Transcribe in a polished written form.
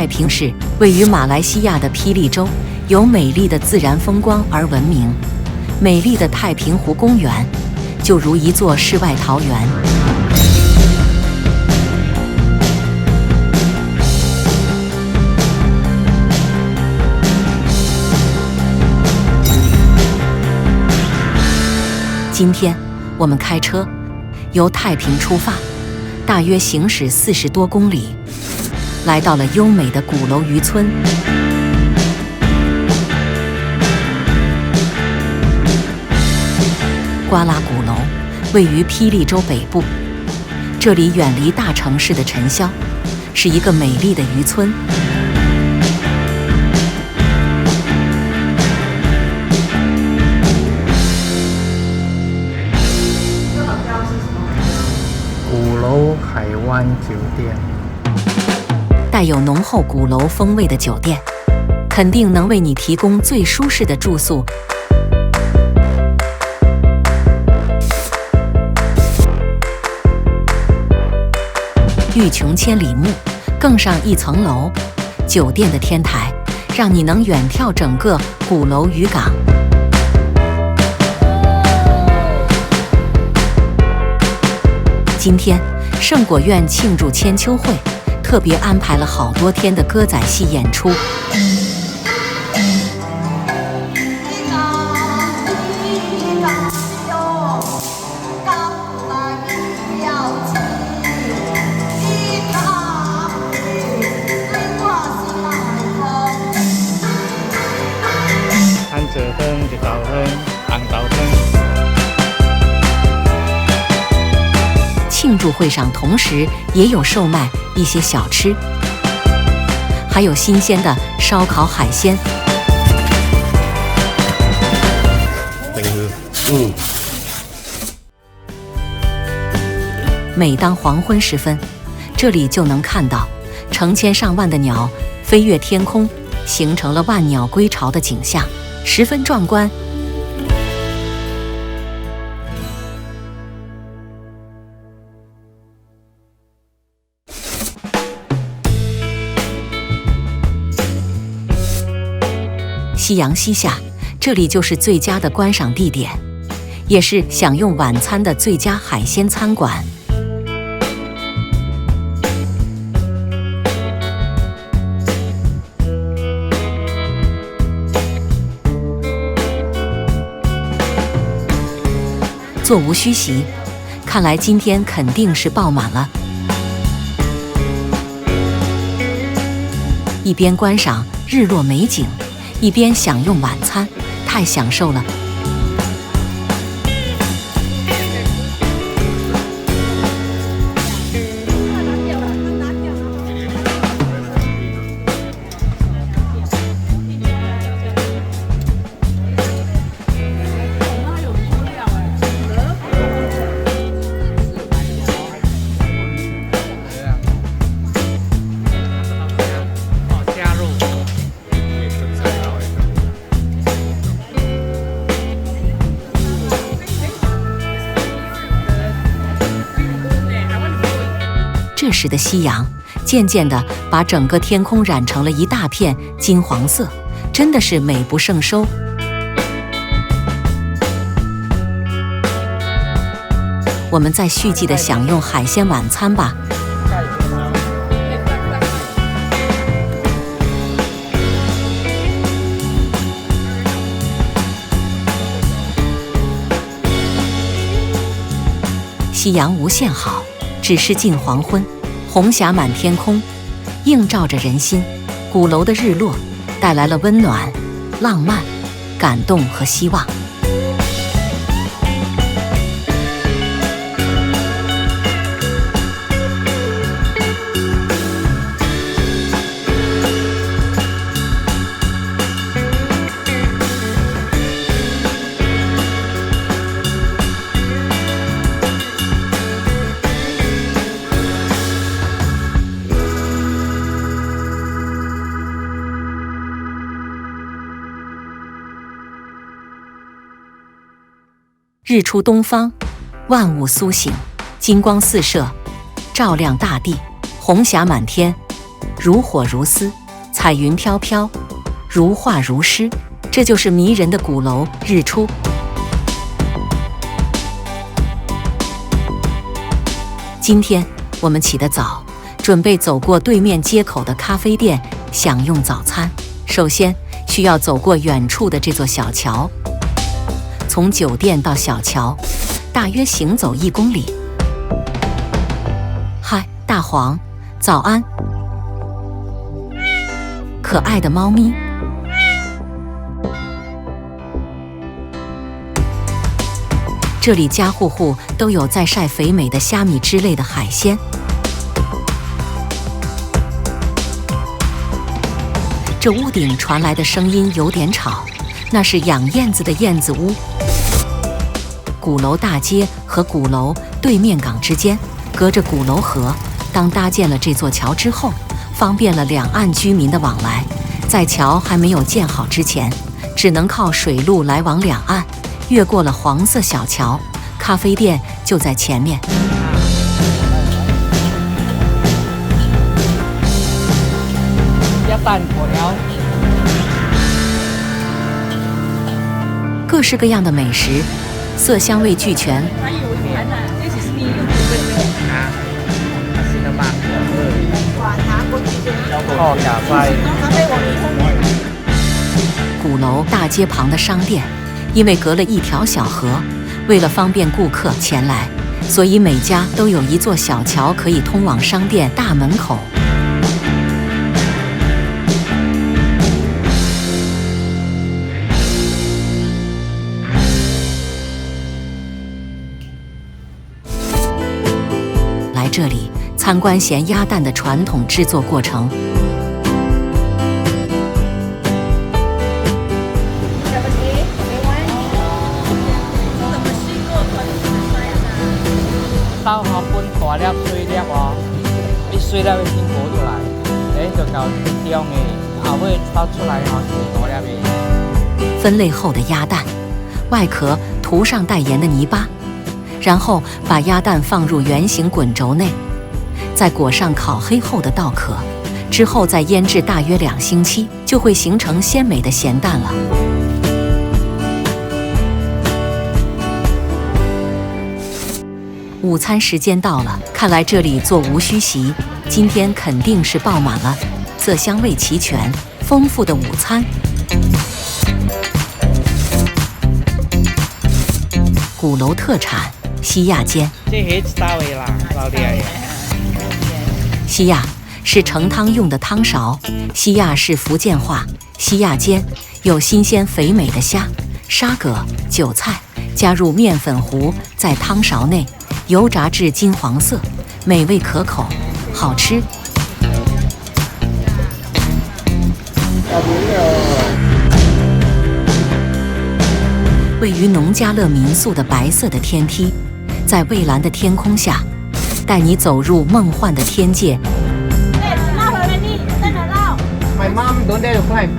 太平市位于马来西亚的霹雳州，有美丽的自然风光而闻名。美丽的太平湖公园就如一座世外桃源。今天我们开车由太平出发，大约行驶40多公里，来到了优美的鼓楼渔村。瓜拉鼓楼位于霹雳州北部，这里远离大城市的尘嚣，是一个美丽的渔村。鼓楼海湾酒店，带有浓厚鼓楼风味的酒店，肯定能为你提供最舒适的住宿。欲穷千里目，更上一层楼。酒店的天台，让你能远眺整个鼓楼渔港。今天，圣果院庆祝千秋会，特别安排了好多天的歌仔戏演出。庆祝会上同时也有售卖一些小吃，还有新鲜的烧烤海鲜。每当黄昏时分，这里就能看到成千上万的鸟飞越天空，形成了万鸟归巢的景象，十分壮观。夕阳西下，这里就是最佳的观赏地点，也是享用晚餐的最佳海鲜餐馆。座无虚席，看来今天肯定是爆满了。一边观赏日落美景，一边享用晚餐，太享受了。这时的夕阳渐渐地把整个天空染成了一大片金黄色，真的是美不胜收。我们再续记地享用海鲜晚餐吧。夕阳无限好，只是近黄昏，红霞满天空，映照着人心。鼓楼的日落带来了温暖、浪漫、感动和希望。日出东方，万物苏醒，金光四射，照亮大地，红霞满天。如火如丝，彩云飘飘，如画如诗，这就是迷人的鼓楼日出。今天我们起得早，准备走过对面街口的咖啡店享用早餐。首先需要走过远处的这座小桥，从酒店到小桥大约行走1公里。嗨，大黄，早安！可爱的猫咪。这里家户户都有在晒肥美的虾米之类的海鲜。这屋顶传来的声音有点吵，那是养燕子的燕子屋。鼓楼大街和鼓楼对面港之间隔着鼓楼河，当搭建了这座桥之后，方便了两岸居民的往来。在桥还没有建好之前，只能靠水路来往两岸。越过了黄色小桥，咖啡店就在前面。各式各样的美食，色香味俱全。鼓楼大街旁的商店，因为隔了一条小河，为了方便顾客前来，所以每家都有一座小桥可以通往商店大门口。来这里参观咸鸭蛋的传统制作过程。刀下分大粒、碎粒哦，你碎粒会先剥出来，就到中的，后尾倒出来后是大粒的。分类后的鸭蛋，外壳涂上带盐的泥巴，然后把鸭蛋放入圆形滚轴内，再裹上烤黑后的稻壳，之后再腌制大约2星期，就会形成鲜美的咸蛋了。午餐时间到了，看来这里座无虚席，今天肯定是爆满了，色香味齐全，丰富的午餐。鼓楼特产西亚煎。西亚是盛汤用的汤勺，西亚是福建话，西亚煎有新鲜肥美的虾、沙葛、韭菜，加入面粉糊在汤勺内，油炸至金黄色，美味可口，好吃。位于农家乐民宿的白色的天梯，在蔚蓝的天空下，带你走入梦幻的天界。My mom don't dare to climb.